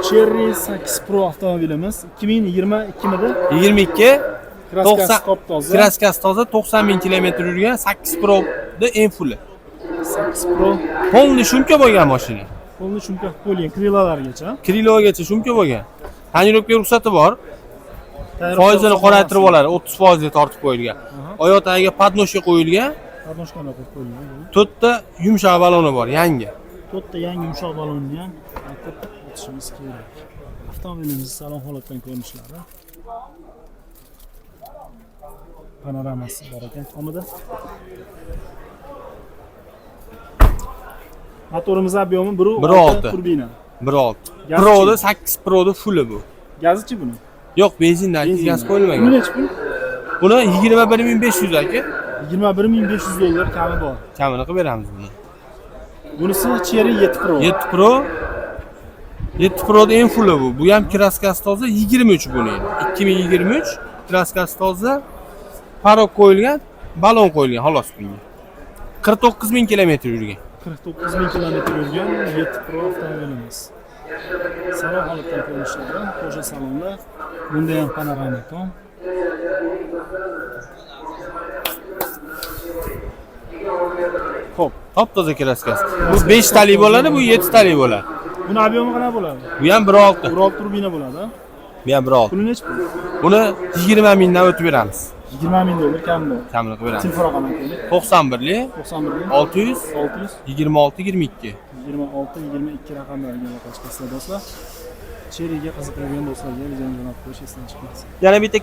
Cherry 8 Pro avtomobilimiz 2022 midi? 22 Kraskasi top toza. Kraskasi toza 90 000 kilometr yurgan 8 Pro da eng fulli. 8 Pro. Polni shumka bo'lgan mashina. Polni shumka bo'lgan krilolargacha. Krilogacha shumka bo'lgan. Tonirovka ruxsati bor. Foizini qoraytirib oladi, 30% ga tortib qo'yilgan. Oyoq tagiga podnoshka qo'yilgan. Podnoshkani qo'yib qo'yilgan. 4 ta yumshoq baloni bor, yangi. 4 ta yangi yumshoq balonni ham aytib o'tishimiz kerak. Avtomobilimiz salon holatdan ko'rinishlari. Panoramasi bor ekan tomida. Motorimiz obyomi 1.6 turbina. 1.6. Proda 8 Proda fulli bu. Gazichi buni? Yo'q, benzindan gaz qo'yilmagan. Buni nechi pul? Buni 21500 aka. 21500 dollar kami bor. Kamini qilib beramiz buni. Bunisi Cherry 7 Pro. 7 Pro. 7 Proda eng fulli bu. Bu ham kraskasi toza 23 buni. 2023 kraskasi toza. Parok qo'yilgan, balon qo'yilgan xolos bunga. 49000 kilometr yurgan. 49000 kilometr yurgan 7 Pro avtomobilimiz. Salon holatdan ko'rinishlari, qo'sha salonda. Bunda ham panorama tom. Xo'p, Top toza kraskasi. Bu 5 tali bo'ladi, bu 7 tali bo'ladi. Buni obyomi qanaqa bo'ladi? Bu ham 1.6. 1.6 turbina bo'ladi. Bu ham 1.6. Puli nechi pul? Buni 20000 dan o'tib beramiz. 20000 dollar kam bor. Kamini qilib beramiz. Telefon raqami aytaylik. 91li 91 600 600 26 22. 26 22 raqamlarga aloqa qilasiz do'stlar. Cherry'ga qiziqadigan do'stlarga videoni jo'natib qo'yish esdan chiqmasin. Yana bitta